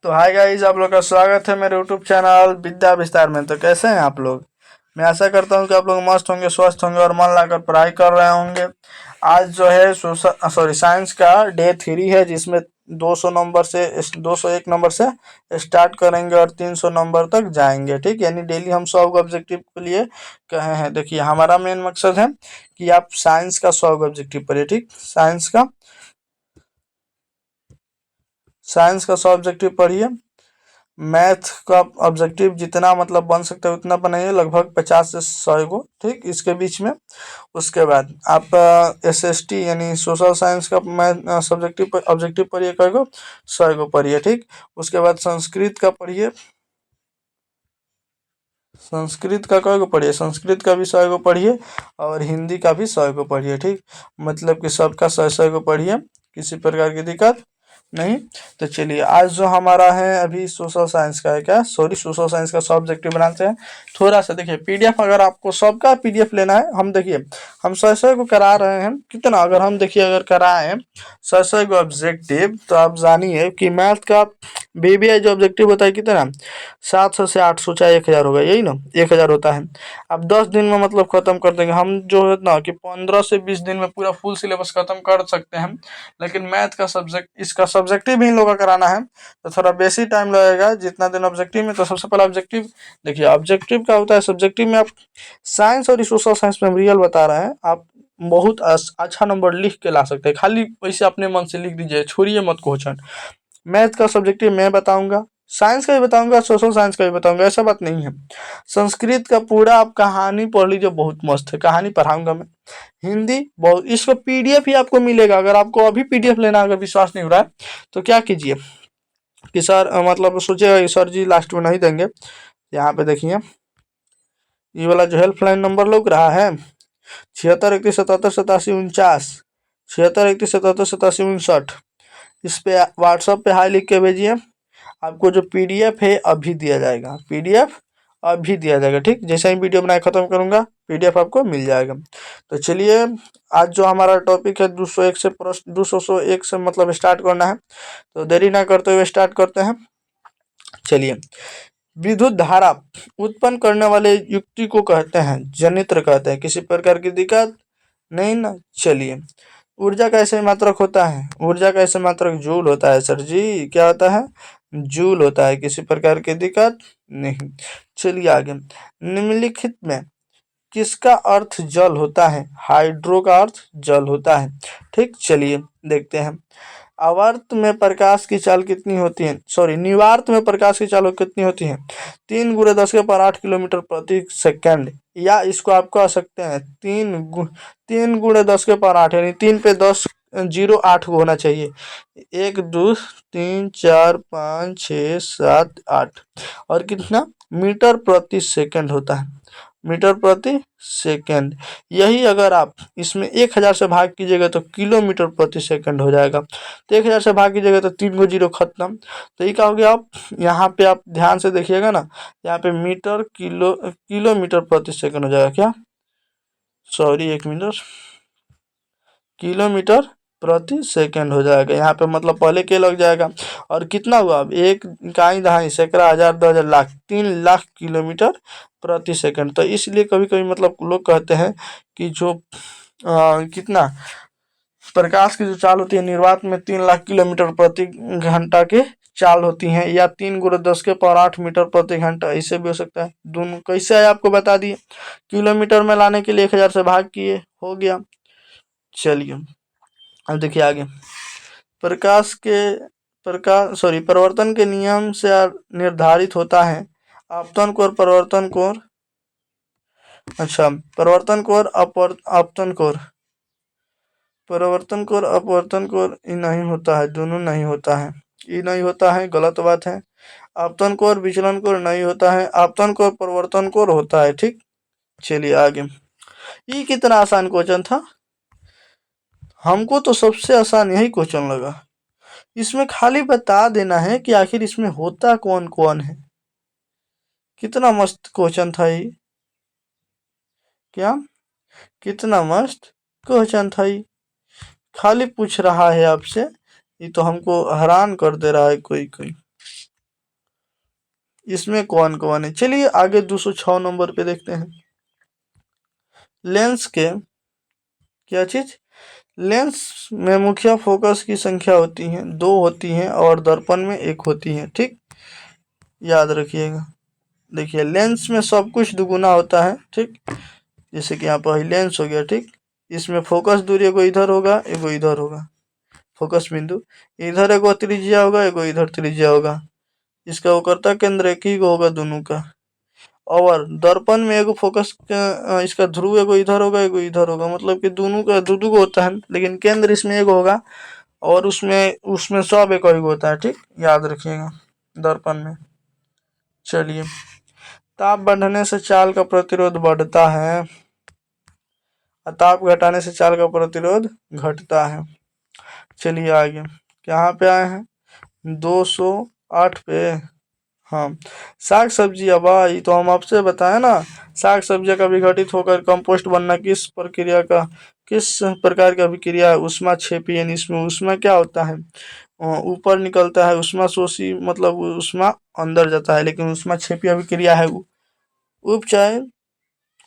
तो hi guys, आप लोग का स्वागत है मेरे यूट्यूब चैनल विद्या विस्तार में। तो कैसे हैं आप लोग? मैं आशा करता हूं कि आप लोग मस्त होंगे, स्वस्थ होंगे और मन लगाकर पढ़ाई कर रहे होंगे। आज जो है साइंस का डे 3 है, जिसमें 200 नंबर से 201 नंबर से स्टार्ट करेंगे और 300 नंबर तक जाएंगे। ठीक, यानी डेली हम 100 ऑब्जेक्टिव के लिए कहे हैं। देखिए, हमारा मेन मकसद है कि आप साइंस का 100 ऑब्जेक्टिव पढ़िए। ठीक, साइंस का 100 ऑब्जेक्टिव पढ़िए। मैथ का ऑब्जेक्टिव जितना मतलब बन सकता है उतना बनाइए, लगभग 50 से 100 को। ठीक, इसके बीच में। उसके बाद आप एसएसटी यानी सोशल साइंस का मैथ सब्जेक्टिव ऑब्जेक्टिव पढ़िए, कई को 100 को पढ़िए। ठीक, उसके बाद संस्कृत का पढ़िए। संस्कृत का कई को पढ़िए, संस्कृत का भी 100 को पढ़िए और हिंदी का भी 100 को पढ़िए। ठीक, मतलब कि सबका 100 को पढ़िए, किसी प्रकार की दिक्कत नहीं। तो चलिए, आज जो हमारा है अभी सोशल साइंस का है, क्या सॉरी सोशल साइंस का सब्जेक्टिव बनाते हैं। थोड़ा सा देखिए, पीडीएफ अगर आपको सबका पीडीएफ लेना है, हम देखिए हम 100 को करा रहे हैं। कितना अगर हम देखिए अगर कराएं 100 को ऑब्जेक्टिव, तो आप जानिए कि मैथ का बीबीआई जो ऑब्जेक्टिव होता है कितना, 700 से 800 चाहे 1000 होगा, यही ना 1000 होता है। अब 10 दिन में मतलब खत्म कर देंगे हम, जो है ना कि 15 से 20 दिन में पूरा फुल सिलेबस खत्म कर सकते हैं। लेकिन मैथ का सब्जेक्ट, इसका सब्जेक्टिव भी इन लोगों का कराना है, तो थोड़ा बेसी टाइम लगेगा जितना दिन ऑब्जेक्टिव में। तो सबसे पहले ऑब्जेक्टिव देखिए, ऑब्जेक्टिव क्या होता है। सब्जेक्टिव में आप साइंस और सोशल साइंस में रियल बता रहे हैं, आप बहुत अच्छा नंबर लिख के ला सकते हैं। खाली वैसे अपने मन से लिख दीजिए, छोड़िए मत क्वेश्चन। मैथ का सब्जेक्टिव मैं बताऊंगा, साइंस का भी बताऊंगा, सोशल साइंस का भी बताऊंगा, ऐसा बात नहीं है। संस्कृत का पूरा आप कहानी पढ़ लीजिए, बहुत मस्त है, कहानी पढ़ाऊंगा मैं। हिंदी बहुत, इसका पीडीएफ ही आपको मिलेगा। अगर आपको अभी पीडीएफ लेना, अगर विश्वास नहीं हो रहा है तो क्या कीजिए कि सर मतलब सोचिएगा कि सर जी लास्ट में नहीं देंगे। यहाँ पे देखिए, ये वाला जो हेल्पलाइन नंबर लग रहा है, 76 31 77 87 49, 76 31 77 87 49। इस पे व्हाट्सएप पे हाई लिख के भेजिए। आपको जो पीडीएफ है अभी दिया जाएगा, पीडीएफ अभी दिया जाएगा। ठीक, जैसे ही वीडियो बनाए खत्म करूंगा पीडीएफ आपको मिल जाएगा। तो चलिए, आज जो हमारा टॉपिक है 201 से प्रश्न 201 से मतलब स्टार्ट करना है, तो देरी ना करते हुए स्टार्ट करते हैं। चलिए, विद्युत धारा उत्पन्न करने वाले युक्ति को कहते हैं जनित्र कहते हैं। किसी प्रकार की दिक्कत नहीं ना। चलिए, ऊर्जा का ऐसे मात्रक होता है, ऊर्जा का ऐसे मात्रक जूल होता है। सर जी क्या होता है? जूल होता है। किसी प्रकार की दिक्कत नहीं। चलिए आगे, निम्नलिखित में किसका अर्थ जल होता है? हाइड्रो का अर्थ जल होता है। ठीक, चलिए देखते हैं। आवर्त में प्रकाश की चाल कितनी होती है, सॉरी निवार्त में प्रकाश की चाल कितनी होती है? 3 × 10⁻8 किलोमीटर प्रति सेकंड। या इसको आप कह सकते हैं 3 × 10⁻8, यानी 3 पे 10 0 8 होना चाहिए। 1 2 3 4 5 6 7 8, और कितना मीटर प्रति सेकंड होता है, मीटर प्रति सेकंड। यही अगर आप इसमें 1000 से भाग कीजिएगा तो किलोमीटर प्रति सेकंड हो जाएगा। तो 1000 से भाग कीजिएगा तो 3 को 0 खत्म। तो ये क्या हो गया? आप यहाँ पे आप ध्यान से देखिएगा ना, यहाँ पे मीटर किलोमीटर प्रति सेकंड हो जाएगा। क्या, सॉरी 1 मिनट, किलोमीटर प्रति सेकंड हो जाएगा। यहाँ पे मतलब पहले के लग जाएगा। और कितना हुआ अब? 1 इकाई दहाई सैकड़ा हजार 2000 लाख, 3 लाख किलोमीटर प्रति सेकंड। तो इसलिए कभी कभी मतलब लोग कहते हैं कि जो कितना प्रकाश की जो चाल होती है निर्वात में 3 लाख किलोमीटर प्रति घंटा के चाल होती हैं, या 3 × 10⁸ मीटर प्रति घंटा, ऐसे भी हो सकता है। दोनों कैसे है आपको बता दिए। किलोमीटर में लाने के लिए 1000 से भाग किए, हो गया। चलिए अब देखिए आगे, प्रकाश के परिवर्तन के नियम से निर्धारित होता है आपतन कोण, परिवर्तन कोण, अच्छा परिवर्तन कोण आपतन कोण, परिवर्तन कोण अपवर्तन कोण ये नहीं होता है, दोनों नहीं होता है, ये नहीं होता है, गलत बात है। आपतन कोण विचलन कोण नहीं होता है, आपतन कोण परिवर्तन कोण होता है। ठीक, चलिए आगे। ये कितना आसान क्वेश्चन था, हमको तो सबसे आसान यही क्वेश्चन लगा। इसमें खाली बता देना है कि आखिर इसमें होता कौन कौन है। कितना मस्त क्वेश्चन था ये, क्या कितना मस्त क्वेश्चन था ये। खाली पूछ रहा है आपसे, ये तो हमको हैरान कर दे रहा है कोई कोई। इसमें कौन कौन है? चलिए आगे 206 नंबर पे देखते हैं। लेंस के क्या चीज? लेंस में मुख्य फोकस की संख्या होती है, 2 होती हैं और दर्पण में 1 होती है। ठीक, याद रखिएगा। देखिए लेंस में सब कुछ दुगुना होता है। ठीक, जैसे कि यहाँ पर लेंस हो गया। ठीक, इसमें फोकस दूरी एगो इधर होगा, एगो इधर होगा। फोकस बिंदु इधर एगो त्रिज्या होगा, एगो इधर त्रिज्या होगा। इसका वो करता केंद्र एक ही होगा दोनों का। और दर्पण में एगो फोकस इसका ध्रुव एगो इधर होगा, एगो इधर होगा। मतलब कि दोनों का दो दो होता है, लेकिन केंद्र इसमें एगो होगा और उसमें उसमें सब एक होता है। ठीक, याद रखिएगा दर्पण में। चलिए, ताप बढ़ने से चाल का प्रतिरोध बढ़ता है, ताप घटाने से चाल का प्रतिरोध घटता है। चलिए आगे कहाँ पे आए हैं? 208 पे। हाँ, साग सब्जी। अब ये तो हम आपसे बताए ना, साग सब्जियां का विघटित होकर कंपोस्ट बनना किस प्रकार का अभिक्रिया है? ऊष्मा क्षेपी, यानी इसमें ऊष्मा क्या होता है? ऊपर निकलता है। ऊष्मा शोषी मतलब ऊष्मा अंदर जाता है, लेकिन ऊष्मा क्षेपी अभिक्रिया है। उपचयन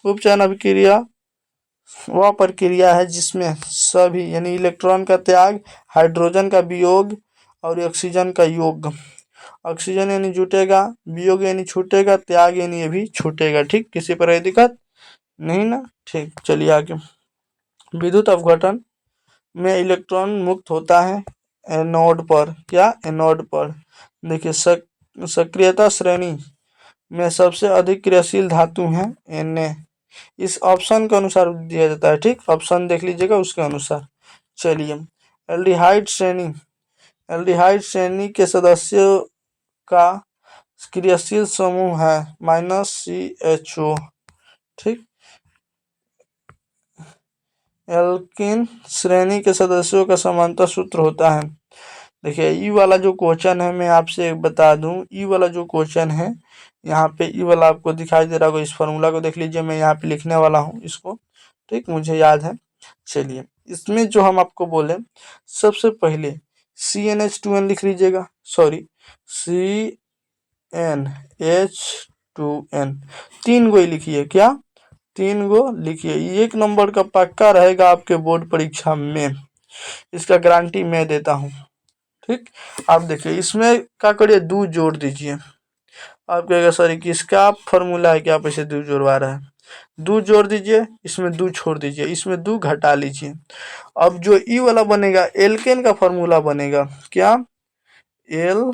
उपचयन अभिक्रिया वह प्रक्रिया है जिसमें सभी यानी इलेक्ट्रॉन का त्याग, हाइड्रोजन का वियोग और ऑक्सीजन का योग। ऑक्सीजन यानी जुटेगा, वियोग यानी छूटेगा, त्याग यानी ये भी छूटेगा। ठीक, किसी पर दिक्कत नहीं ना? ठीक, चलिए आगे। विद्युत अपघटन में इलेक्ट्रॉन मुक्त होता है एनोड पर। क्या? एनोड पर। देखिए सक्रियता श्रेणी में सबसे अधिक क्रियाशील धातु है Na। इस ऑप्शन के अनुसार दिया जाता है। ठीक, ऑप्शन देख लीजिएगा उसके अनुसार। चलिए, एल्डिहाइड श्रेणी के सदस्यों का क्रियाशील समूह है -CHO। ठीक, एल्किन श्रेणी के सदस्यों का समानता सूत्र होता है। देखिए ई वाला जो क्वेश्चन है, मैं आपसे बता दूं, ई वाला जो क्वेश्चन है यहाँ पे, ई वाला आपको दिखाई दे रहा होगा। इस फॉर्मूला को देख लीजिए, मैं यहाँ पे लिखने वाला हूँ इसको। ठीक, मुझे याद है। चलिए, इसमें जो हम आपको बोले, सबसे पहले CnH2n लिख लीजिएगा। सॉरी, CnH2n 3 गो ही लिखिए। क्या? 3 गो लिखिए। 1 नंबर का पक्का रहेगा आपके बोर्ड परीक्षा में, इसका गारंटी मैं देता हूँ। ठीक, आप देखिए इसमें क्या करिए, 2 जोड़ दीजिए। आप कहेगा सर किसका फॉर्मूला है कि आप ऐसे 2 जोड़वा रहे हैं? 2 जोड़ दीजिए, इसमें 2 छोड़ दीजिए, इसमें 2 घटा लीजिए। अब जो ई वाला बनेगा, एल्केन का फॉर्मूला बनेगा। क्या? एल्केन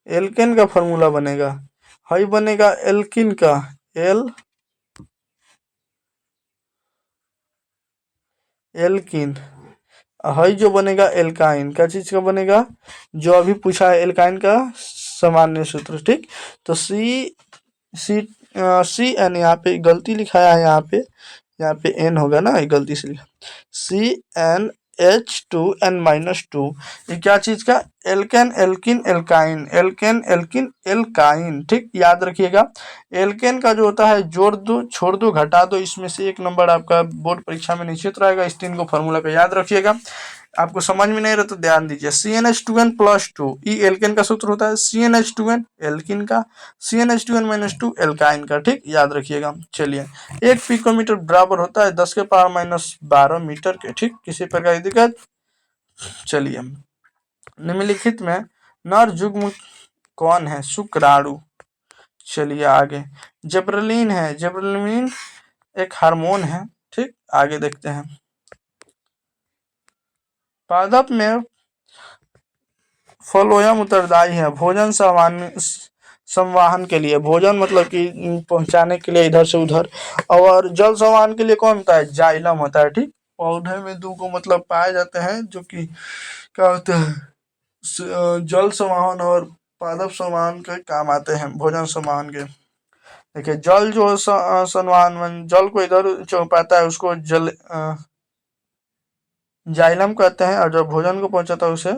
एल्केन का फॉर्मूला बनेगा। हाई बनेगा एल्किन का, एल्किन। हाई जो बनेगा एल्काइन। क्या चीज का बनेगा? जो अभी पूछा है एल्काइन का सामान्य सूत्र। ठीक, तो सी एन, यहाँ पे गलती लिखाया है, यहाँ पे एन होगा ना, ये गलती से लिखा। CnH2n-2, ये क्या चीज का? Alkane, alkene, alkyne, alkane, alkene, alkyne. ठीक, याद रखिएगा। एल्केन का जो होता है, जोड़ दो, छोड़ दो, घटा दो, इसमें से 1 नंबर आपका बोर्ड परीक्षा में निश्चित रहेगा। इस 3 को फॉर्मूला का याद रखिएगा। आपको समझ में नहीं रहा तो ध्यान दीजिए। CnH2n+2 ई एल्केन का सूत्र होता है, CnH2n एल्किन का, CnH2n-2 एल्काइन का। ठीक, याद रखिएगा। चलिए, 1 पिकोमीटर बराबर होता है 10 के पावर -12 मीटर के। ठीक, किसी प्रकार की दिक्कत? चलिए, निम्नलिखित में नर युग्म कौन है? शुक्राणु। चलिए आगे, जिबरेलिन है। जिबरेलिन एक हार्मोन है। ठीक, आगे देखते हैं। पादप में फ्लोएम उत्तरदायी है भोजन संवाहन के लिए। भोजन मतलब कि पहुंचाने के लिए इधर से उधर। और जल संवाहन के लिए कौन होता है? जाइलम होता है। ठीक, पौधे में 2 को मतलब पाए जाते हैं जो कि क्या होते हैं, जल संवाहन और पादप संवाहन के काम आते हैं, भोजन संवाहन के। देखिए जल जो संवाहन, जल को इधर पाता है उसको जाइलम कहते हैं, और जो भोजन को पहुंचाता है उसे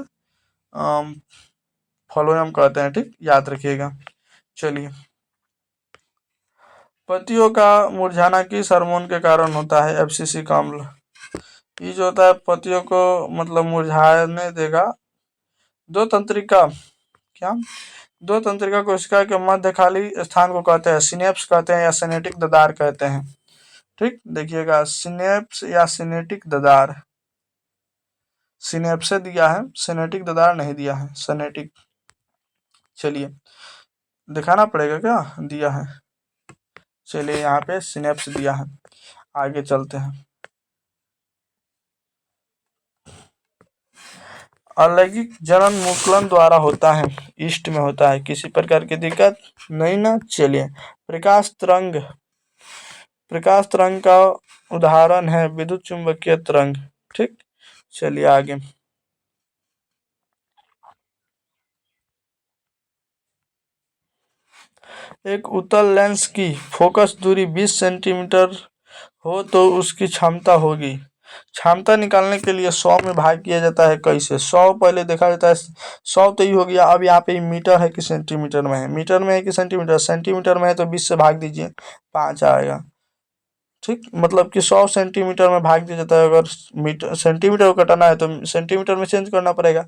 फ्लोएम कहते हैं। ठीक, याद रखिएगा। चलिए, पत्तियों का मुरझाना किस हार्मोन के कारण होता है? FCC का अम्ल। ये जो होता है पत्तियों को मतलब मुरझाने देगा। दो तंत्रिका क्या दो तंत्रिका कोशिका के मध्य खाली स्थान को कहते हैं सिनेप्स कहते हैं या सिनेटिक ददार कहते हैं। ठीक, देखिएगा सिनेप्स या सिनेटिक ददार। सिनेप्स दिया है, सिनेटिक ददार नहीं दिया है, सिनेटिक। चलिए दिखाना पड़ेगा क्या दिया है। चलिए यहाँ पे सिनेप्स दिया है, आगे चलते हैं। अलैंगिक जनन मुकुलन द्वारा होता है, ईस्ट में होता है, किसी प्रकार की दिक्कत नहीं ना। चलिए प्रकाश तरंग का उदाहरण है विद्युत चुंबकीय तरंग। ठीक, चलिए आगे। एक उत्तल लेंस की फोकस दूरी 20 सेंटीमीटर हो तो उसकी क्षमता होगी। क्षमता निकालने के लिए 100 में भाग किया जाता है। कैसे? 100 पहले देखा जाता है, 100 तो ही हो गया। अब यहाँ पे मीटर है कि सेंटीमीटर में है, मीटर में है कि सेंटीमीटर, सेंटीमीटर में है तो 20 से भाग दीजिए, 5 आएगा। ठीक, मतलब कि 100 सेंटीमीटर में भाग दिया जाता है। अगर मीटर सेंटीमीटर को घटाना है तो सेंटीमीटर में चेंज करना पड़ेगा।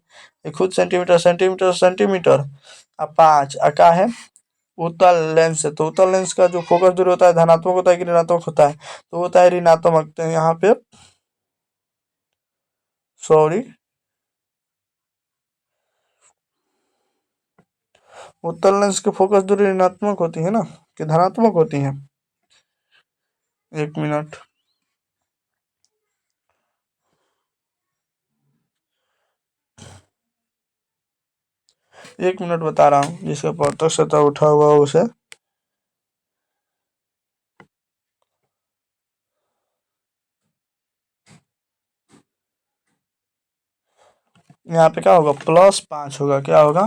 ये खुद सेंटीमीटर सेंटीमीटर सेंटीमीटर, अब 5 का है उत्तल लेंस है, तो उत्तल लेंस का जो फोकस दूरी होता है धनात्मक होता है कि ऋणात्मक होता है? तो होता है ऋणात्मक। तो यहाँ पे सॉरी, उत्तल लेंस की फोकस दूरी ऋणात्मक होती है ना कि धनात्मक होती है? एक मिनट, एक मिनट बता रहा हूँ, जिसका प्रत्यक्ष सतह उठा हुआ उसे। यहाँ पे क्या होगा? +5 होगा। क्या होगा?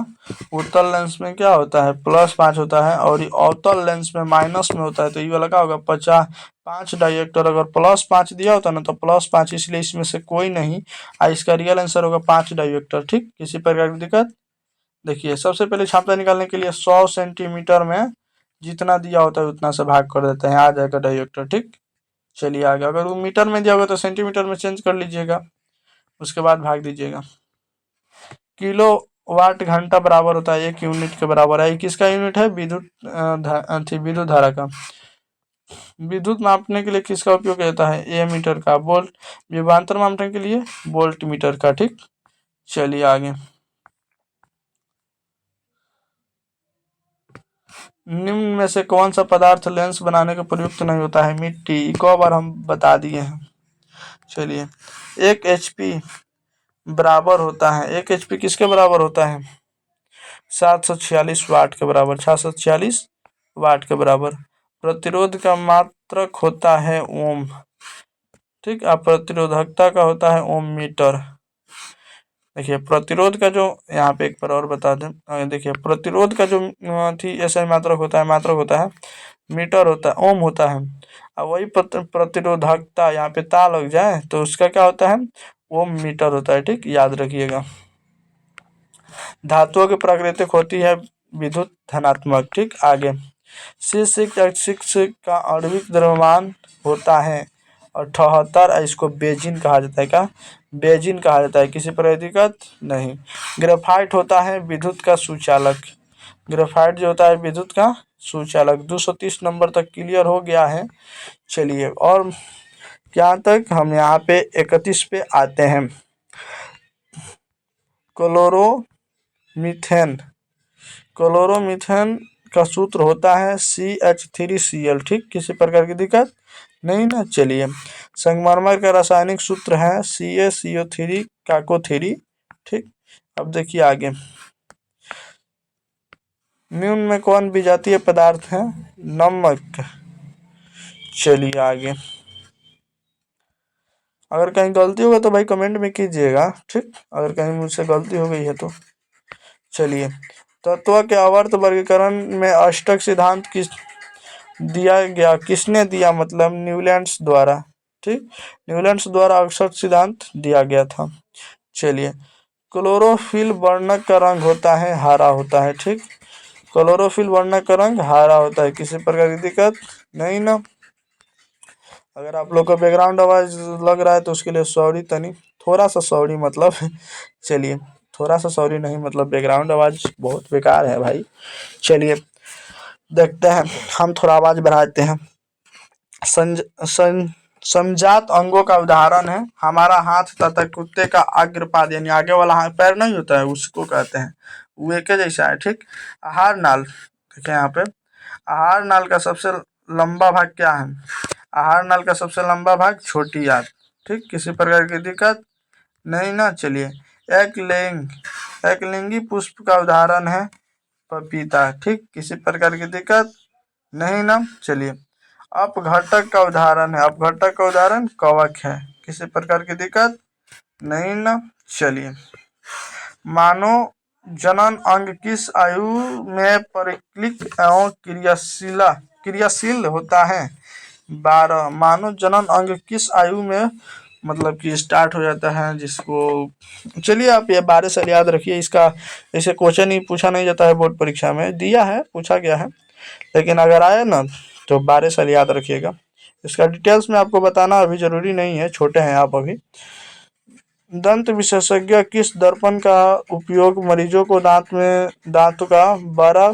उत्तल लेंस में क्या होता है? +5 होता है, और ये अवतल लेंस में माइनस में होता है। तो ये वाला क्या होगा? 5 डायरेक्टर। अगर +5 दिया होता ना तो +5, इसलिए इसमें से कोई नहीं। इसका रियल आंसर होगा 5 डायरेक्टर। ठीक, किसी प्रकार की दिक्कत? देखिए सबसे पहले क्षमता निकालने के लिए 100 सेंटीमीटर में जितना दिया होता है उतना से भाग कर देते हैं, आ जाएगा डायरेक्टर। ठीक, चलिए आगे। अगर वो मीटर में दिया होगा तो सेंटीमीटर में चेंज कर लीजिएगा, उसके बाद भाग दीजिएगा। किलो वाट घंटा बराबर होता है 1 यूनिट के बराबर है। किसका यूनिट है? विद्युत धारा का। विद्युत मापने के लिए किसका उपयोग किया जाता है? एमीटर का। वोल्ट विभवांतर मापने के लिए वोल्ट मीटर का। ठीक, चलिए आगे। निम्न में से कौन सा पदार्थ लेंस बनाने के प्रयुक्त नहीं होता है? मिट्टी। एक बार हम बता दिए हैं। चलिए, 1 HP बराबर होता है, 1 HP किसके बराबर होता है? 746 वाट के बराबर, 746 वाट के बराबर। प्रतिरोध का मात्रक होता है ओम। ठीक, अब प्रतिरोधकता का होता है ओम मीटर। देखिए प्रतिरोध का जो यहाँ पे एक बार और बता दें, देखिए प्रतिरोध का जो थी ऐसा मात्रक होता है मीटर होता है, ओम होता है। अब वही प्रतिरोधकता यहाँ पे ता लग जाए तो उसका क्या होता है? ओम मीटर होता है। ठीक, याद रखिएगा। धातुओं की प्राकृतिक होती है विद्युत धनात्मक। ठीक, आगे। C6H6 का आणविक द्रव्यमान होता है 78। इसको बेजिन कहा जाता है। क्या? बेजिन कहा जाता है, किसी पर दिक्कत नहीं। ग्रेफाइट होता है विद्युत का सुचालक। ग्रेफाइट जो होता है विद्युत का सुचालक। 230 नंबर तक क्लियर हो गया है। चलिए, और क्या तक हम यहाँ पे 31 पे आते हैं। क्लोरोमीथेन। क्लोरोमीथेन का सूत्र होता है CH3Cl। ठीक, किसी प्रकार की दिक्कत नहीं ना। चलिए, संगमरमर का रासायनिक सूत्र है CaCO3 काको3। ठीक, अब देखिए आगे। निम्न में कौन विजातीय पदार्थ है? नमक। चलिए आगे। अगर कहीं गलती होगा तो भाई कमेंट में कीजिएगा। ठीक, अगर कहीं मुझसे गलती हो गई है तो। चलिए, तत्व के आवर्त वर्गीकरण में अष्टक सिद्धांत दिया गया किसने दिया? मतलब न्यूलैंड्स द्वारा। ठीक, न्यूलैंड्स द्वारा अक्षर सिद्धांत दिया गया था। चलिए, क्लोरोफिल वर्णक का रंग होता है हरा होता है। ठीक, क्लोरोफिल वर्णक का रंग हरा होता है, किसी प्रकार की दिक्कत नहीं ना। अगर आप लोग को बैकग्राउंड आवाज लग रहा है तो उसके लिए सॉरी, तनी थोड़ा सा सॉरी मतलब चलिए, थोड़ा सा सॉरी नहीं, मतलब बैकग्राउंड आवाज बहुत बेकार है भाई। चलिए देखते हैं, हम थोड़ा आवाज बढ़ाते हैं। संज सं संजात अंगों का उदाहरण है हमारा हाथ तथा कुत्ते का अग्रपाद, यानी आगे वाला हाथ पैर नहीं होता है उसको कहते हैं, वो एक जैसा है, ठीक। आहार नाल, देखिए यहाँ पे, आहार नाल का सबसे लंबा भाग क्या है? आहार नाल का सबसे लंबा भाग छोटी आंत, ठीक। किसी प्रकार की दिक्कत नहीं ना। चलिए, एकलिंगी पुष्प का उदाहरण है पपीता, ठीक। किसी प्रकार की दिक्कत नहीं ना। चलिए, अपघटक का उदाहरण है, अपघटक का उदाहरण कवक है, किसी प्रकार की दिक्कत नहीं ना। चलिए, मानव जनन अंग किस आयु में परिक्लिक एवं क्रियाशील होता है? 12। मानव जनन अंग किस आयु में मतलब कि स्टार्ट हो जाता है, जिसको, चलिए आप ये 12 साल याद रखिए। इसका ऐसे क्वेश्चन ही पूछा नहीं जाता है, बोर्ड परीक्षा में दिया है, पूछा गया है, लेकिन अगर आए ना तो 12 साल याद रखिएगा। इसका डिटेल्स में आपको बताना अभी जरूरी नहीं है, छोटे हैं आप अभी। दंत विशेषज्ञ किस दर्पण का उपयोग मरीजों को दांत का बड़ा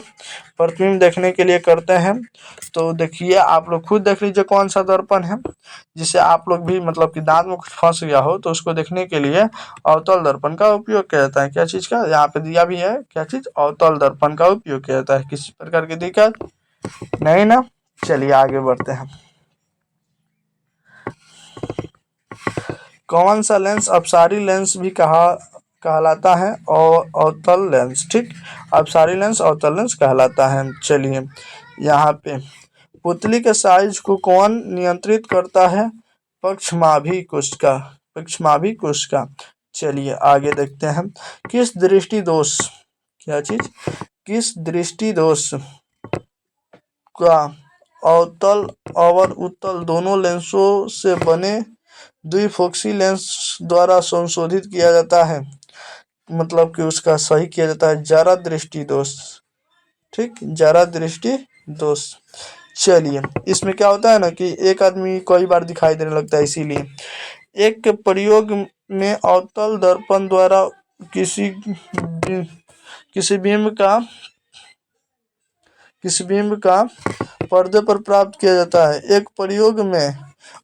प्रतिबिंब देखने के लिए करते हैं? तो देखिए, आप लोग खुद देख लीजिए कौन सा दर्पण है, जिससे आप लोग भी मतलब कि दांत में कुछ फंस गया हो तो उसको देखने के लिए अवतल दर्पण का उपयोग किया जाता है। क्या चीज का? यहाँ पे दिया भी है, क्या चीज? अवतल दर्पण का उपयोग किया जाता है। किसी प्रकार की दिक्कत नहीं ना। चलिए आगे बढ़ते हैं। कौन सा लेंस अपसारी लेंस भी कहलाता है और अवतल लेंस, ठीक। अपसारी लेंस अवतल लेंस कहलाता है। चलिए, यहाँ पे पुतली के साइज को कौन नियंत्रित करता है? पक्षमाभि कोशिका, पक्षमाभि कोशिका। चलिए आगे देखते हैं। किस दृष्टि दोष, क्या चीज? किस दृष्टि दोष का अवतल और उत्तल दोनों लेंसों से बने द्विफोक्सी लेंस द्वारा संशोधित किया जाता है, मतलब कि उसका सही किया जाता है? जरा दृष्टि दोष, ठीक, जरा दृष्टि दोष। चलिए, इसमें क्या होता है ना कि एक आदमी कई बार दिखाई देने लगता है, इसीलिए एक प्रयोग में अवतल दर्पण द्वारा किसी किसी बिंब का किसी बिंब का पर्दे पर प्राप्त किया जाता है। एक प्रयोग में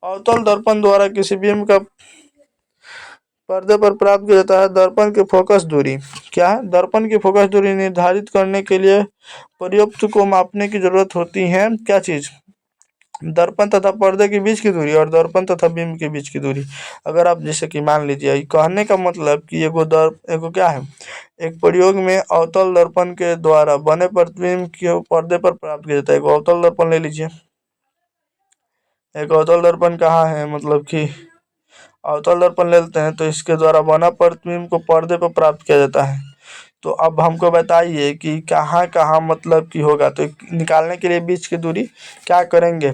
अवतल दर्पण द्वारा किसी बिंब का पर्दे पर प्राप्त किया जाता है। दर्पण की फोकस दूरी क्या है? दर्पण की फोकस दूरी निर्धारित करने के लिए प्रयुक्त को मापने की जरूरत होती है। क्या चीज? दर्पण तथा पर्दे के बीच की दूरी और दर्पण तथा बिंब के बीच की दूरी। अगर आप जैसे कि मान लीजिए, कहने का मतलब कि एगो क्या है, एक प्रयोग में अवतल दर्पण के द्वारा बने प्रतिबिंब को पर्दे पर प्राप्त किया जाता है। एक अवतल दर्पण ले लीजिए, एक अवतल दर्पण कहाँ है, मतलब कि अवतल दर्पण ले लेते हैं तो इसके द्वारा बना प्रतिबिंब को पर्दे पर प्राप्त किया जाता है। तो अब हमको बताइए कि कहाँ कहाँ मतलब कि होगा, तो निकालने के लिए बीच की दूरी क्या करेंगे?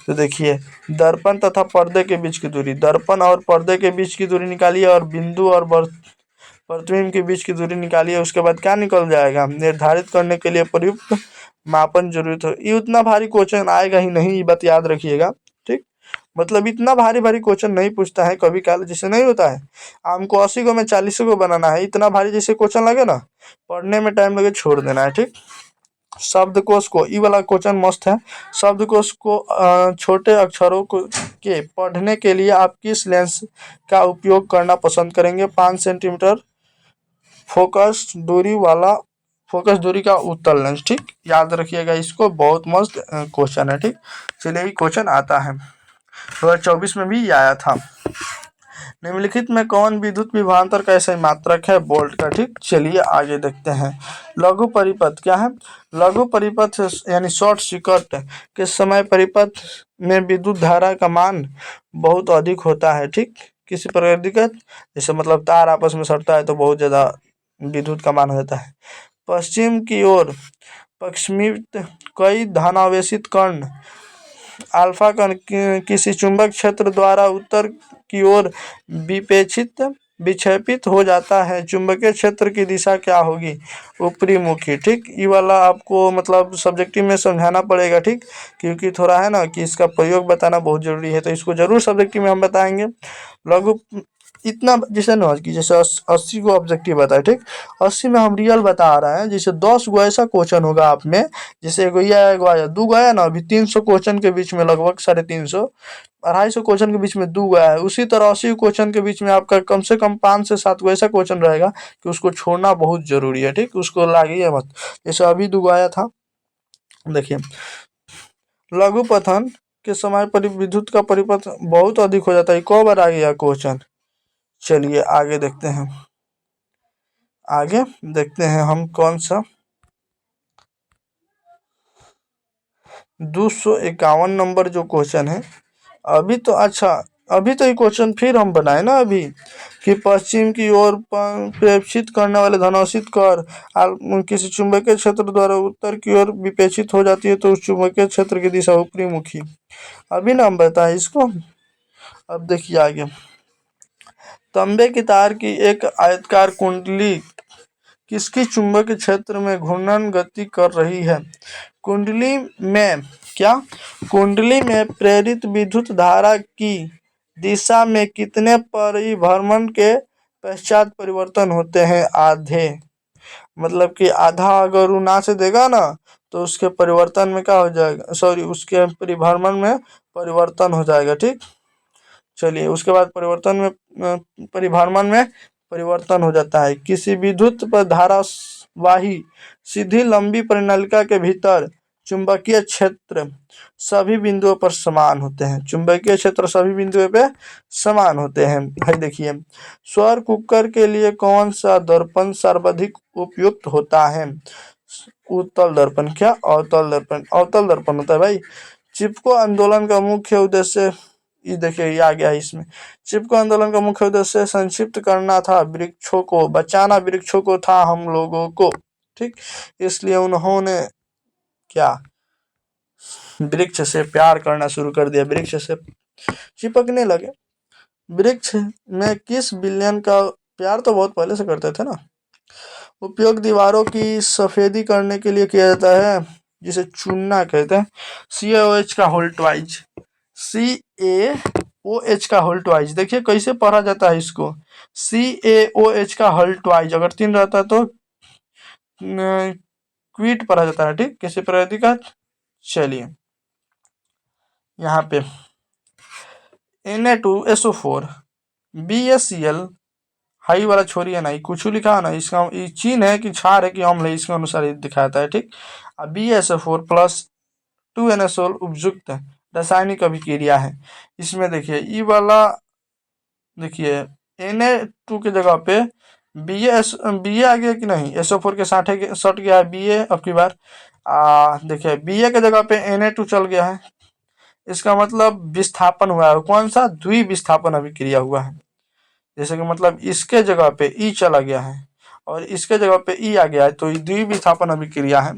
तो देखिए, दर्पण तथा पर्दे के बीच की दूरी, दर्पण और पर्दे के बीच की दूरी निकालिए और बिंदु और प्रतिबिंब के बीच की दूरी निकालिए। उसके बाद क्या निकल जाएगा? निर्धारित करने के लिए प्रयुक्त मापन जरूरत हो। ये उतना भारी क्वेश्चन आएगा ही नहीं, ये बात याद रखिएगा, ठीक। मतलब इतना भारी भारी क्वेश्चन नहीं पूछता है कभी काल, जैसे नहीं होता है हमको 80 को में 40 को बनाना है, इतना भारी जैसे क्वेश्चन लगे ना, पढ़ने में टाइम लगे, छोड़ देना है, ठीक। शब्दकोश को, ये वाला क्वेश्चन मस्त है। शब्दकोश को छोटे अक्षरों को के पढ़ने के लिए आप किस लेंस का उपयोग करना पसंद करेंगे? 5 सेंटीमीटर फोकस दूरी का उत्तल लेंस, ठीक। याद रखिएगा इसको, बहुत मस्त क्वेश्चन है, ठीक। चलिए, ये क्वेश्चन आता है 2024 में भी आया था। निम्नलिखित में कौन विद्युत विभवांतर का ऐसा मात्रक है? वोल्ट का, ठीक। चलिए आगे देखते हैं। लघु परिपथ क्या है? लघु परिपथ यानी शॉर्ट सर्किट के समय परिपथ में विद्युत धारा का मान बहुत अधिक होता है, ठीक। किसी प्रकार की दिक्कत, जैसे मतलब तार आपस में सटता है तो बहुत ज्यादा विद्युत का मान हो जाता है। पश्चिम की ओर पश्चिमित कई धनावेशित कण अल्फा कण किसी चुंबक क्षेत्र द्वारा उत्तर की ओर विपेक्षित विक्षेपित हो जाता है, चुंबकीय क्षेत्र की दिशा क्या होगी? ऊपरी मुखी। ठीक, ये वाला आपको मतलब सब्जेक्टिव में समझाना पड़ेगा। ठीक, क्योंकि थोड़ा है ना कि इसका प्रयोग बताना बहुत जरूरी है, तो इसको जरूर सब्जेक्टिव में हम बताएंगे। लघु इतना जैसे ना कि जैसे 80 को ऑब्जेक्टिव बताए, ठीक, 80 में हम रियल बता रहे हैं। जैसे 10 गो ऐसा क्वेश्चन होगा आप में, जैसे एगो या एगो आया, दू गो आया ना, अभी 300 क्वेश्चन के बीच में लगभग 350, 250 क्वेश्चन के बीच में दू गो आया है। उसी तरह 80 क्वेश्चन के बीच में आपका कम से कम 5 से 7 गो ऐसा क्वेश्चन रहेगा कि उसको छोड़ना बहुत जरूरी है। ठीक, उसको लागिए मत। जैसे अभी दू गो आया था, देखिए, लघु पथन के समय पर विद्युत का परिपथ बहुत अधिक हो जाता है। कई बार आ गया क्वेश्चन। चलिए आगे देखते हैं, आगे देखते हैं हम कौन सा 251 नंबर जो क्वेश्चन है। अभी तो अच्छा, अभी तो ये क्वेश्चन फिर हम बनाए ना अभी, कि पश्चिम की ओर प्रेषित करने वाले धनात्मक कर किसी चुंबकीय क्षेत्र द्वारा उत्तर की ओर विपेक्षित हो जाती है, तो उस चुंबकीय क्षेत्र की दिशा ऊपरी मुखी। अभी ना हम बताएं इसको। अब देखिए आगे, तांबे की तार की एक आयताकार कुंडली किसकी चुंबकीय क्षेत्र में घूर्णन गति कर रही है? कुंडली में क्या, कुंडली में प्रेरित विद्युत धारा की दिशा में कितने परिभ्रमण के पश्चात परिवर्तन होते हैं? आधे। मतलब कि आधा अगर वो ना से देगा ना, तो उसके परिवर्तन में क्या हो जाएगा, सॉरी, उसके परिभ्रमण में परिवर्तन हो जाएगा। ठीक, चलिए उसके बाद परिवर्तन में परिभ्रमण में परिवर्तन हो जाता है। किसी विद्युत पर धारावाही सीधी लंबी परिनालिका के भीतर चुंबकीय क्षेत्र सभी बिंदुओं पर समान होते हैं। चुंबकीय क्षेत्र सभी बिंदुओं पे समान होते हैं। भाई देखिए, स्वर कुकर के लिए कौन सा दर्पण सर्वाधिक उपयुक्त होता है? उत्तल दर्पण। क्या? अवतल दर्पण। अवतल दर्पण होता है भाई। चिपको आंदोलन का मुख्य उद्देश्य, ये देखिए ये आ गया है इसमें, चिपको आंदोलन का मुख्य उद्देश्य संक्षिप्त करना था, वृक्षों को बचाना, वृक्षों को था हम लोगों को। ठीक, इसलिए उन्होंने क्या, वृक्ष से प्यार करना शुरू कर दिया, वृक्ष से चिपकने लगे। वृक्ष में किस विलयन का प्यार तो बहुत पहले से करते थे ना। उपयोग दीवारों की सफेदी करने के लिए किया जाता है, जिसे चूना कहते हैं। CaOH का होल ट्वाइज, CaOH का होल ट्वाइज। देखिए कैसे पढ़ा जाता है इसको, CaOH का होल ट्वाइज। अगर 3 रहता है तो क्विट पढ़ा जाता है। ठीक, किसी प्रगति का। चलिए यहाँ पे Na2SO4 BaCl, हाई वाला छोड़िए ना, कुछ लिखा है ना, इसका ये चीन है कि क्षार है कि अम्ल है, इसके अनुसार ये दिखाता है। ठीक, अब BaSO4 प्लस 2NaSO उपयुक्त रासायनिक अभिक्रिया है। इसमें देखिए ये वाला, देखिए Na2 की जगह पे Ba आ गया कि नहीं, SO4 के साथ सट गया है Ba। अब की बार देखिए Ba के जगह पे Na2 चल गया है, इसका मतलब विस्थापन हुआ है। कौन सा? द्विविस्थापन अभिक्रिया हुआ है। जैसे कि मतलब इसके जगह पे ई चला गया है और इसके जगह पे ई आ गया है, तो ये द्विविस्थापन अभिक्रिया है।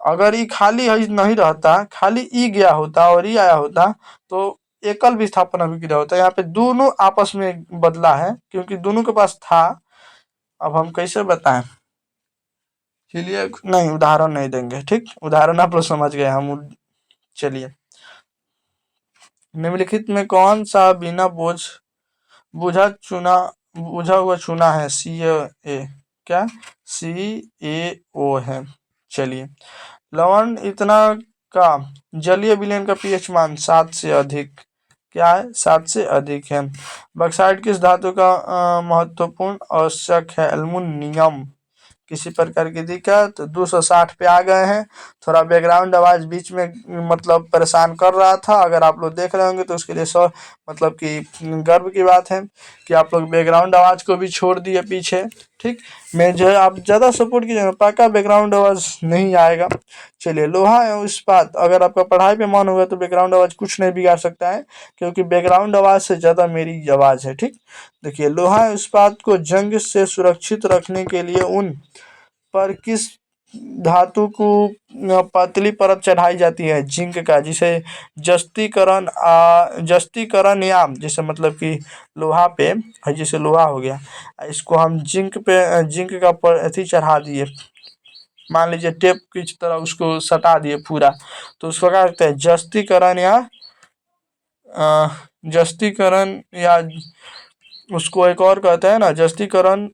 अगर ई खाली नहीं रहता, खाली ई गया होता और ई आया होता, तो एकल विस्थापन अभिक्रिया होता है। यहाँ पे दोनों आपस में बदला है क्योंकि दोनों के पास था। अब हम कैसे बताएं, चलिए नहीं, उदाहरण नहीं देंगे। ठीक, उदाहरण आप लोग समझ गए हम। चलिए, निम्नलिखित में कौन सा बिना बुझा हुआ चूना है? CaA। क्या? CaO है। चलिए, लवण इतना का जलीय विलयन का pH मान 7 से अधिक, क्या है? 7 से अधिक है। बॉक्साइट किस धातु का महत्वपूर्ण आवश्यक है? एल्युमिनियम। किसी प्रकार की दिक्कत? 260 पे आ गए हैं। थोड़ा बैकग्राउंड आवाज बीच में मतलब परेशान कर रहा था, अगर आप लोग देख रहे होंगे तो उसके लिए मतलब कि गर्व की बात है कि आप लोग बैकग्राउंड आवाज को भी छोड़ दिए पीछे। ठीक, मैं जो है आप ज़्यादा सपोर्ट कीजिएगा, पक्का बैकग्राउंड आवाज नहीं आएगा। चलिए, लोहा एवं इस्पात, अगर आपका पढ़ाई पे मन होगा तो बैकग्राउंड आवाज कुछ नहीं बिगाड़ सकता है, क्योंकि बैकग्राउंड आवाज से ज़्यादा मेरी आवाज है। ठीक, देखिए, लोहा इस्पात को जंग से सुरक्षित रखने के लिए उन पर किस धातु को पतली परत चढ़ाई जाती है जिंक का, जिसे जस्तीकरण या जैसे मतलब कि लोहा पे है, जैसे लोहा हो गया, इसको हम जिंक पे जिंक का अथी चढ़ा दिए, मान लीजिए टेप की तरह उसको सटा दिए पूरा, तो उसको क्या कहते हैं, अ, जस्तीकरण या उसको एक और कहते हैं ना, जस्तीकरण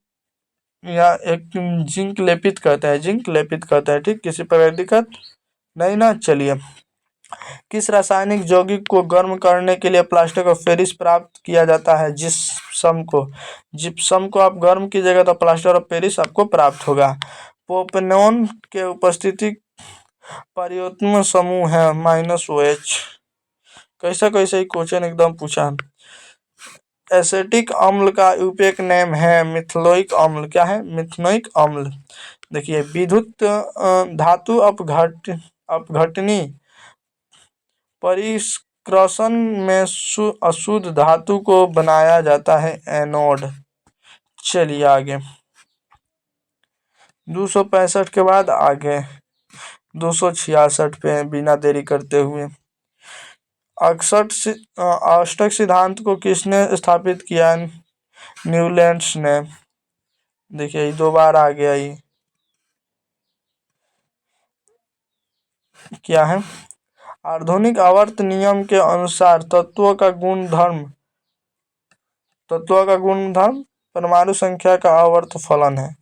या एक जिंक लेपित कहता है, जिंक लेपित कहता है। ठीक, किसी प्रकार की दिक्कत नहीं ना। चलिए, किस रासायनिक यौगिक को गर्म करने के लिए प्लास्टर ऑफ पेरिस प्राप्त किया जाता है? जिप्सम को आप गर्म कीजिएगा तो प्लास्टर ऑफ पेरिस आपको प्राप्त होगा। प्रोपेनॉन के उपस्थिति परिवर्तन समूह है -OH। कैसा कैसा ही क्वेश्चन एकदम पूछा। एसिटिक अम्ल का यूपीएक नेम है मिथाइलोइक अम्ल। क्या है? मिथाइलोइक अम्ल। देखिए, विद्युत धातु अपघटनी परिष्करण में अशुद्ध धातु को बनाया जाता है एनोड। चलिए आगे, 265 के बाद आगे 266 पे बिना देरी करते हुए, अष्टक सिद्धांत को किसने स्थापित किया? न्यूलैंड्स ने। देखिए, ये 2 बार आ गया। ये क्या है? आधुनिक आवर्त नियम के अनुसार तत्वों का गुणधर्म परमाणु संख्या का आवर्त फलन है।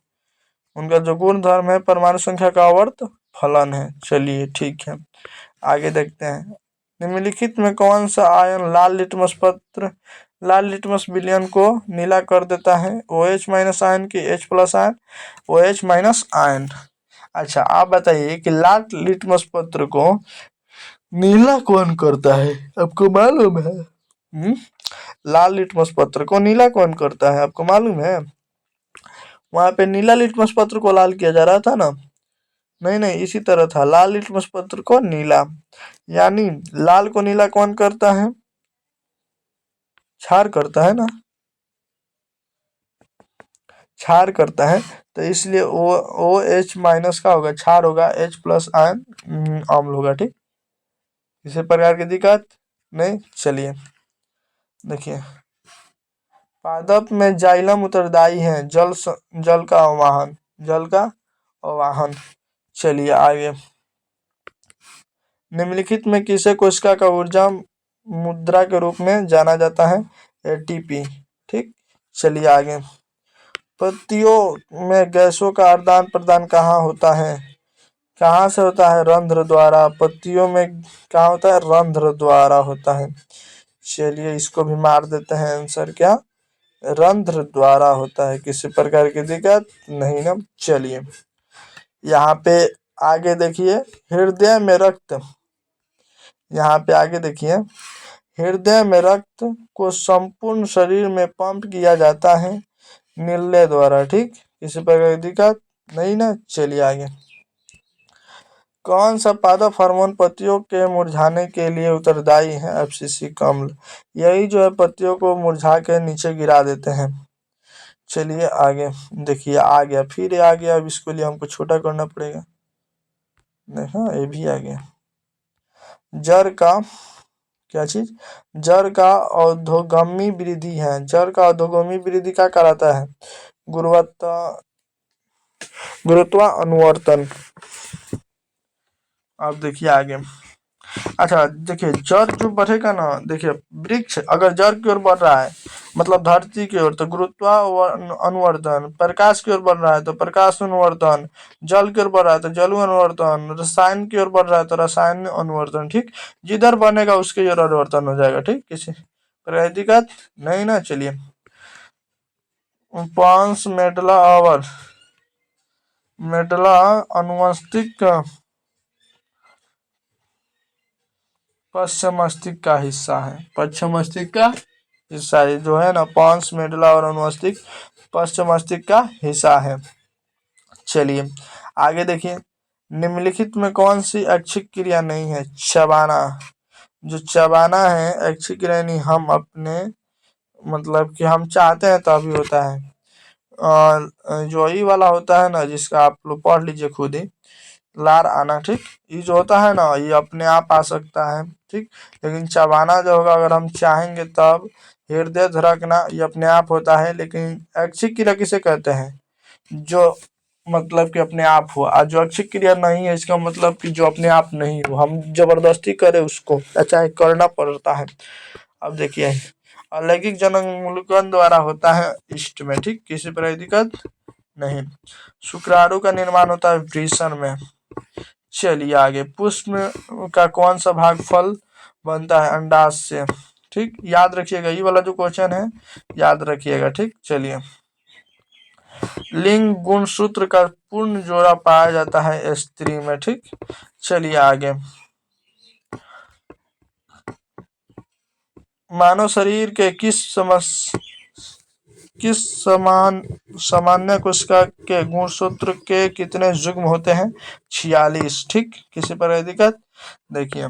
उनका जो गुण धर्म है परमाणु संख्या का आवर्त फलन है। चलिए ठीक है, आगे देखते हैं। निम्नलिखित में कौन सा आयन लाल लिटमस विलयन को नीला कर देता है? OH माइनस आयन की H plus ion, OH minus ion. अच्छा, आप बताइए कि लाल लिटमस पत्र को नीला कौन करता है, आपको मालूम है? लाल लिटमस पत्र को नीला कौन करता है, आपको मालूम है? वहां पे नीला लिटमस पत्र को लाल किया जा रहा था ना? नहीं नहीं, इसी तरह था, लाल लिटमस पत्र को नीला, यानी लाल को नीला कौन करता है? क्षार करता है ना, क्षार करता है। तो इसलिए OH माइनस का होगा, क्षार होगा, H प्लस आयन अम्ल होगा। ठीक, किसी प्रकार की दिक्कत नहीं। चलिए देखिए, पादप में जाइलम उत्तरदायी है जल का आवाहन। चलिए आगे, निम्नलिखित में किसे कोशिका का ऊर्जा मुद्रा के रूप में जाना जाता है? ATP। ठीक, चलिए आगे, पत्तियों में गैसों का आदान प्रदान कहाँ होता है? कहाँ से होता है? रंध्र द्वारा। पत्तियों में कहाँ होता है? रंध्र द्वारा होता है। चलिए, इसको भी मार देते हैं आंसर, क्या? रंध्र द्वारा होता है। किसी प्रकार की दिक्कत नहीं ना। चलिए, यहाँ पे आगे देखिए, हृदय में रक्त, यहाँ पे आगे देखिए, हृदय में रक्त को संपूर्ण शरीर में पंप किया जाता है नीले द्वारा। ठीक, किसी प्रकार की दिक्कत नहीं ना। चलिए आगे, कौन सा पादप हार्मोन पत्तियों के मुरझाने के लिए उत्तरदायी है? एब्सिसिक अम्ल। यही जो है पत्तियों को मुरझा के नीचे गिरा देते हैं। चलिए आगे देखिए, आ गया, फिर आ गया, अब इसके लिए हमको छोटा करना पड़ेगा। देखा, ये भी आ गया। जड़ का क्या चीज? जड़ का अधोगामी वृद्धि है। जड़ का अधोगामी वृद्धि क्या कराता है? गुरुत्वानुवर्तन। अब देखिए आगे, अच्छा देखिए, जड़ जो बढ़ेगा ना, देखिए वृक्ष अगर जड़ की ओर बढ़ रहा है मतलब धरती की ओर, तो गुरुत्वानुवर्तन, प्रकाश की ओर बढ़ रहा है तो प्रकाश अनुवर्तन, जल की ओर बढ़ रहा है तो जल अनुवर्तन, रसायन की ओर बढ़ रहा है तो रसायन अनुवर्तन। ठीक, जिधर बनेगा उसके ओर अनुवर्तन हो जाएगा। ठीक, किसी पर दिक्कत नहीं ना। चलिए, पांस मेडला अनुवांशिक पश्च मस्तिष्क का हिस्सा है। पश्च मस्तिष्क का हिस्सा है जो है ना, पांस मेडला और अनुवांशिक पश्च मस्तिष्क का हिस्सा है। चलिए आगे देखिए, निम्नलिखित में कौन सी ऐच्छिक क्रिया नहीं है? चबाना। जो चबाना है ऐच्छिक क्रिया नहीं, हम अपने मतलब कि हम चाहते हैं तभी होता है। जो ई वाला होता है ना, जिसका आप लोग पढ़ लीजिए खुद ही, लार आना, ठीक, ये जो होता है ना, ये अपने आप आ सकता है, ठीक। लेकिन चबाना जो होगा, अगर हम चाहेंगे तब, हृदय धड़कना, ये अपने आप होता है। लेकिन ऐच्छिक क्रिया किसे कहते हैं? जो मतलब कि अपने आप हो। और जो ऐच्छिक क्रिया नहीं है, इसका मतलब कि जो अपने आप नहीं हो, हम जबरदस्ती करें उसको, चाहे करना पड़ता है। अब देखिए, अलैंगिक जनन मूलकन द्वारा होता है ईस्ट में, ठीक, किसी प्रकार की दिक्कत नहीं। शुक्राणु का निर्माण होता है वृषण में। चलिए आगे, पुष्प का कौन सा भाग फल बनता है? अंडाशय से, ठीक, याद रखिएगा, ये वाला जो क्वेश्चन है याद रखिएगा, ठीक। चलिए, लिंग गुणसूत्र का पूर्ण जोड़ा पाया जाता है स्त्री में, ठीक। चलिए आगे, मानव शरीर के किस सामान्य कोशिका के गुणसूत्र के कितने युग्म होते हैं? 46, ठीक। किसी पर दिक्कत? देखिए,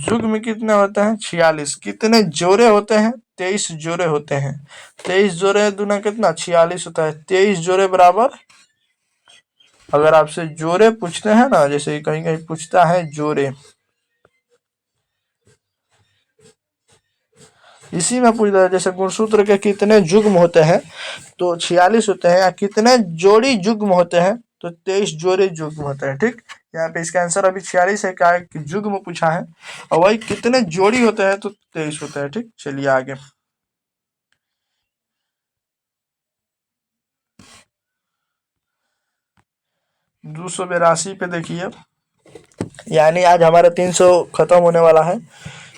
युग्म कितने होते हैं? 46। कितने जोड़े होते हैं? 23 जोड़े होते हैं। 23 जोड़े दूना कितना? 46 होता है। 23 जोड़े बराबर, अगर आपसे जोड़े पूछते हैं ना, जैसे कहीं कहीं पूछता है जोड़े, इसी में पूछता है, जैसे गुणसूत्र के कितने युग्म होते हैं, तो 46 होते हैं। या कितने जोड़ी युग्म होते हैं, तो 23 जोड़े युग्म होते हैं, ठीक। यहाँ पे इसका आंसर अभी 46 है, क्या है कि युग्म पूछा है, और वही कितने जोड़ी होते हैं, तो 23 होता है, ठीक। चलिए आगे, 282 पे देखिए, यानी आज हमारा 300 खत्म होने वाला है।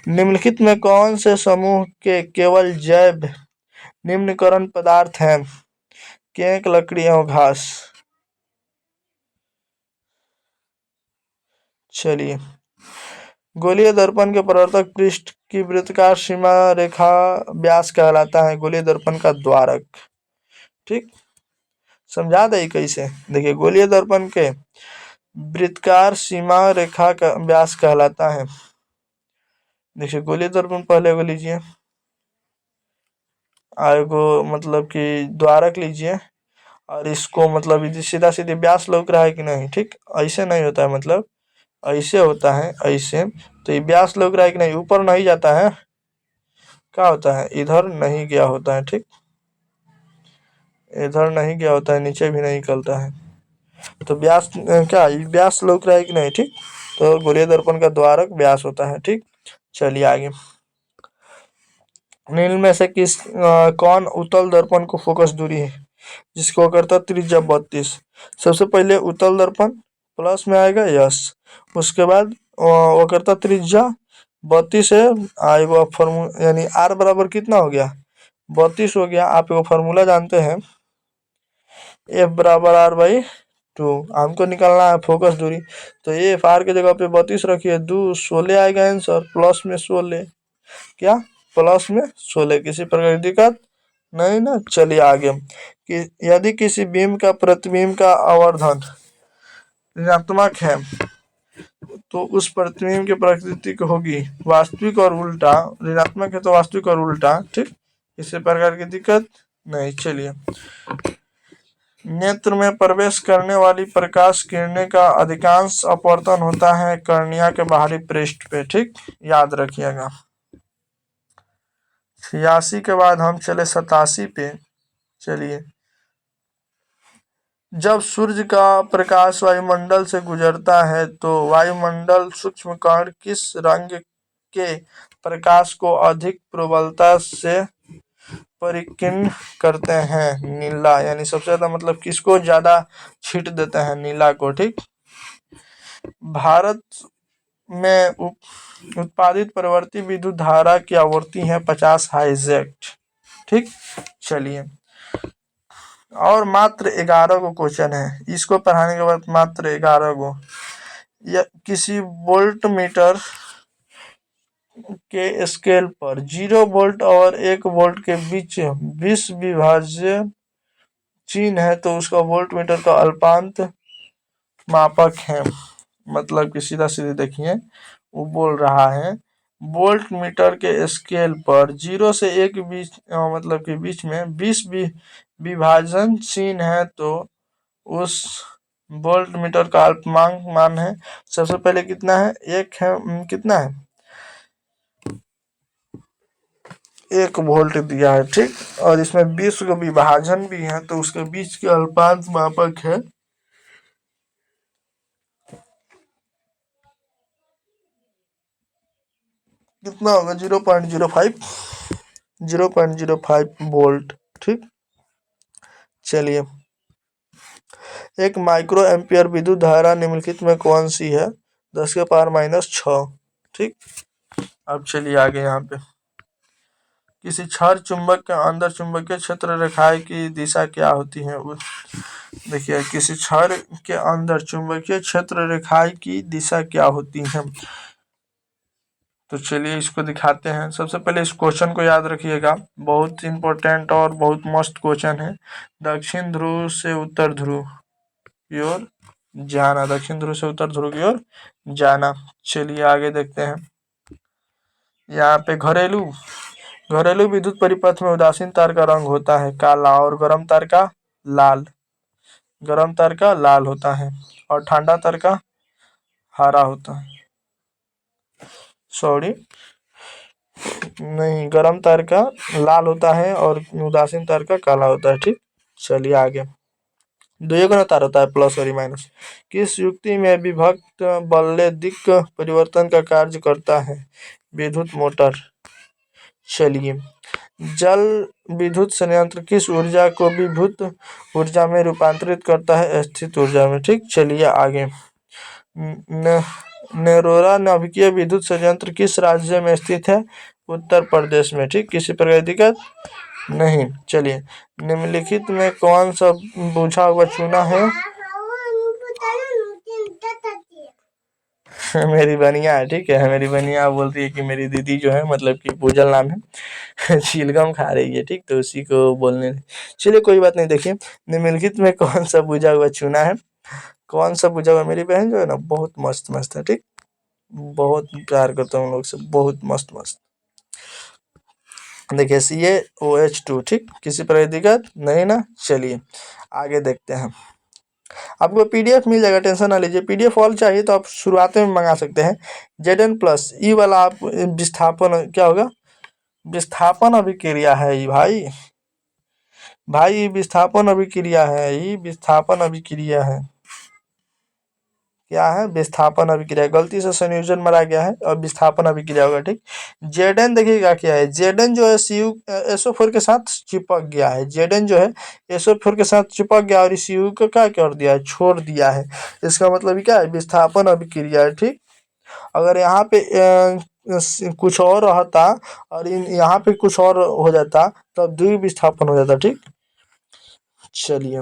निम्नलिखित में कौन से समूह के केवल जैव निम्नकरण पदार्थ हैं? केक, लकड़ी और घास। चलिए, गोलीय दर्पण के प्रवर्तक पृष्ठ की वृत्ताकार सीमा रेखा व्यास कहलाता है गोलीय दर्पण का द्वारक, ठीक। समझा दे कैसे? देखिए, गोलीय दर्पण के वृत्ताकार सीमा रेखा का व्यास कहलाता है। देखिए, गोलीय दर्पण पहले को लीजिए, आगो मतलब कि द्वारक लीजिए, और इसको मतलब सीधा सीधे व्यास लौक रहा है कि नहीं, ठीक। ऐसे नहीं होता है, मतलब ऐसे होता है, ऐसे। तो ये व्यास लौक रहा है कि नहीं, ऊपर नहीं जाता है, क्या होता है, इधर नहीं गया होता है, ठीक, इधर नहीं गया होता है, नीचे भी नहीं निकलता है। तो व्यास क्या, व्यास लौक रहा है कि नहीं, ठीक। तो गोलीय दर्पण का द्वारक व्यास होता है, ठीक। चलिए आगे, निम्न में से कौन उत्तल दर्पण को फोकस दूरी है जिसको करता त्रिज्या 32? सबसे पहले उत्तल दर्पण प्लस में आएगा, यस। उसके बाद वो करता त्रिज्या 32 है, आएगा फॉर्मूला, यानी आर बराबर कितना हो गया? 32 हो गया। आप एगो फार्मूला जानते हैं, एफ बराबर आर बाई 2। हमको निकालना है फोकस दूरी, तो एफ आर के जगह पे 32 रखिए, 16 आएगा आंसर, प्लस में 16, क्या, प्लस में 16। किसी प्रकार की दिक्कत नहीं ना। चलिए आगे, कि यदि किसी बीम का प्रतिबिंब का आवर्धन ऋणात्मक है, तो उस प्रतिबिंब की प्रकृति होगी वास्तविक और उल्टा। ऋणात्मक है तो वास्तविक और उल्टा, ठीक। किसी प्रकार की दिक्कत नहीं। चलिए, नेत्र में प्रवेश करने वाली प्रकाश किरणें का अधिकांश अपवर्तन होता है कर्निया के बाहरी पृष्ठ पे, ठीक, याद रखिएगा। 86 के बाद हम चले 87 पे। चलिए, जब सूर्य का प्रकाश वायुमंडल से गुजरता है, तो वायुमंडल सूक्ष्म कण किस रंग के प्रकाश को अधिक प्रबलता से परिकीर्ण करते हैं? नीला, यानी सबसे ज्यादा, मतलब किसको ज्यादा छीट देते हैं? नीला को, ठीक। भारत में उत्पादित परिवर्ती विद्युत धारा की आवृत्ति है 50 हाइजेक्ट, ठीक। चलिए, और मात्र 11 गो क्वेश्चन है, इसको पढ़ाने के बाद मात्र 11 गो। किसी वोल्ट मीटर के स्केल पर 0 वोल्ट और 1 वोल्ट के बीच 20 विभाज्य चिन्ह है, तो उसका वोल्ट मीटर का अल्पांत मापक है। मतलब कि सीधा सीधे देखिए, वो बोल रहा है वोल्ट मीटर के स्केल पर 0 से 1 बीच मतलब के बीच में 20 विभाजनशील है तो उस वोल्ट मीटर का अल्पतमांक मान है। सबसे पहले कितना है, एक है, कितना है, 1 वोल्ट दिया है, ठीक। और इसमें 20 का विभाजन भी है तो उसके बीच के अल्पांश मापक है कितना होगा, 0.05 वोल्ट, ठीक। चलिए, एक माइक्रो एम्पियर विद्युत धारा निम्नलिखित में कौन सी है, 10⁻⁻6, ठीक। अब चलिए आगे, यहाँ पे किसी क्षार चुंबक के अंदर चुंबकीय क्षेत्र रेखाएं की दिशा क्या होती है। देखिए, किसी क्षार के अंदर चुंबकीय क्षेत्र रेखाएं की दिशा क्या होती है, तो चलिए इसको दिखाते हैं। सबसे पहले इस क्वेश्चन को याद रखिएगा, बहुत इंपॉर्टेंट और बहुत मस्त क्वेश्चन है। दक्षिण ध्रुव से उत्तर ध्रुव की ओर जाना, दक्षिण ध्रुव से उत्तर ध्रुव की ओर जाना। चलिए आगे देखते हैं। यहाँ पे घरेलू विद्युत परिपथ में उदासीन तार का रंग होता है काला और गर्म तार का लाल, गर्म तार का लाल होता है और ठंडा तार का हरा होता है। सॉरी, नहीं, गर्म तार का लाल होता है और उदासीन तार का काला होता है, ठीक। चलिए आगे, द्विगुण तार होता है, प्लस और माइनस। किस युक्ति में विभक्त बल्ले दिक् परिवर्तन का कार्य करता है, विद्युत मोटर। चलिए, जल विद्युत संयंत्र किस ऊर्जा को विद्युत ऊर्जा में रूपांतरित करता है, स्थित ऊर्जा में, ठीक। चलिए आगे, नेरोरा नाभिकीय विद्युत संयंत्र किस राज्य में स्थित है, उत्तर प्रदेश में, ठीक। किसी प्रकार की दिक्कत नहीं। चलिए, निम्नलिखित में कौन सा बुझा हुआ चूना है, मेरी बनिया है, ठीक है। मेरी बनिया बोलती है कि मेरी दीदी जो है, मतलब कि पूजल नाम है, चिलगम खा रही है, ठीक, तो उसी को बोलने। चलिए कोई बात नहीं। देखिए, निम्नलिखित में कौन सा बुझा हुआ चूना है, कौन सा बुझा हुआ, मेरी बहन जो है ना बहुत मस्त मस्त है, ठीक, बहुत प्यार करता हूँ लोग से, बहुत मस्त मस्त। देखिए, CaOH2, ठीक, किसी प्रकार की दिक्कत नहीं ना। चलिए आगे देखते हैं। आपको PDF मिल जाएगा, टेंशन ना लीजिए। PDF ऑल चाहिए तो आप शुरुआत में मंगा सकते हैं। Zn+E वाला आप विस्थापन क्या होगा, विस्थापन अभिक्रिया है ये भाई विस्थापन अभिक्रिया है, ये विस्थापन अभिक्रिया है। क्या है, विस्थापन अभिक्रिया। गलती से संयोजन मारा गया है और विस्थापन अभिक्रिया होगा, ठीक। Zn देखिएगा क्या है, Zn जो है SO4 के साथ चिपक गया है, Zn जो है SO4 के साथ चिपक गया और इस Cu को क्या कर दिया है, छोड़ दिया है। इसका मतलब क्या है, विस्थापन अभिक्रिया है, ठीक। अगर यहाँ पे कुछ और रहता और यहाँ पे कुछ और हो जाता तब द्विविस्थापन हो जाता, ठीक। चलिए,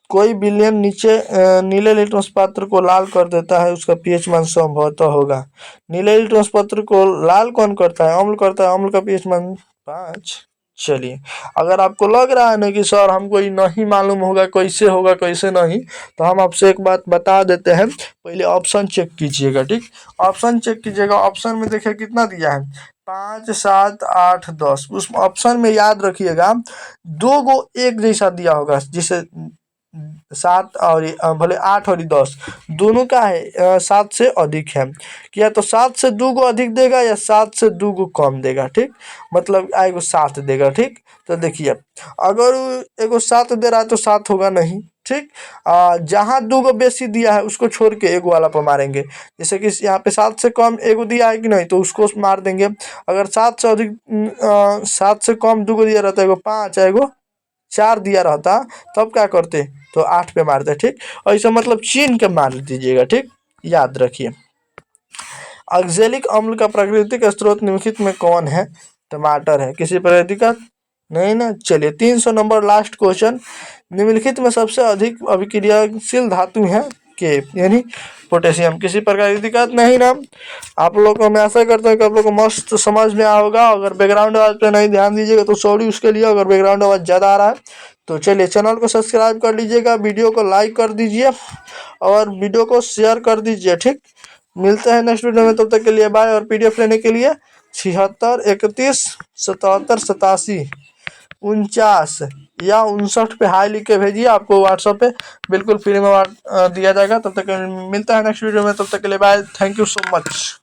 कोई विलयन नीले लिटमस पात्र को लाल कर देता है, उसका pH मान संभवतः होगा। नीले लिटमस पात्र को लाल कौन करता है, अम्ल करता है, अम्ल का pH मान 5। चलिए, अगर आपको लग रहा है ना कि सर हमको ये नहीं मालूम होगा कैसे होगा कैसे नहीं, तो हम आपसे एक बात बता देते हैं। पहले ऑप्शन चेक कीजिएगा, ठीक। ऑप्शन चेक कीजिएगा। ऑप्शन में देखिए कितना दिया है, 5, 7, 8, 10। उस ऑप्शन में याद रखिएगा 2 गो एक जैसा दिया होगा, जिसे 7 और भले 8 और 10 दोनों का है 7 से अधिक है, या तो 7 से 2 गो अधिक देगा या 7 से 2 गो कम देगा, ठीक। मतलब आएगा 7 देगा, ठीक। तो देखिए, अगर एगो 7 दे रहा है तो 7 होगा नहीं, ठीक। जहाँ 2 गो बेसी दिया है उसको छोड़ के एगो वाला पर मारेंगे। जैसे कि यहाँ पे 7 से कम एगो दिया है कि नहीं, तो उसको मार देंगे। अगर 7 से अधिक 7 से कम 2 गो दिया रहता है, एगो 5 एगो 4 दिया रहता, तब क्या करते, तो 8 पे मारते, ठीक। ऐसा मतलब चीन के मार दीजिएगा, ठीक, याद रखिए। ऑक्जेलिक अम्ल का प्राकृतिक स्रोत निम्नलिखित में कौन है, टमाटर है। किसी प्रकार की दिक्कत नहीं ना। चलिए, 300 नंबर लास्ट क्वेश्चन। निम्नलिखित में सबसे अधिक अभिक्रियाशील धातु है के, यानी पोटेशियम। किसी प्रकार की दिक्कत नहीं ना। आप लोग को मैं आशा करता हूँ कि आप लोग को मस्त समझ में आया होगा। अगर बैकग्राउंड आवाज पे नहीं ध्यान दीजिएगा तो सॉरी उसके लिए, अगर बैकग्राउंड आवाज ज़्यादा आ रहा है तो चलिए चैनल को सब्सक्राइब कर लीजिएगा, वीडियो को लाइक कर दीजिए और वीडियो को शेयर कर दीजिए, ठीक। मिलते हैं नेक्स्ट वीडियो में, तब तक के लिए बाय। और पीडीएफ लेने के लिए 76 31 77 87 49 या 59 पे हाई लिख के भेजिए, आपको व्हाट्सएप पे बिल्कुल फ्री में दिया जाएगा। तब तक मिलता है नेक्स्ट वीडियो में, तब तक के लिए bye. Thank you so much.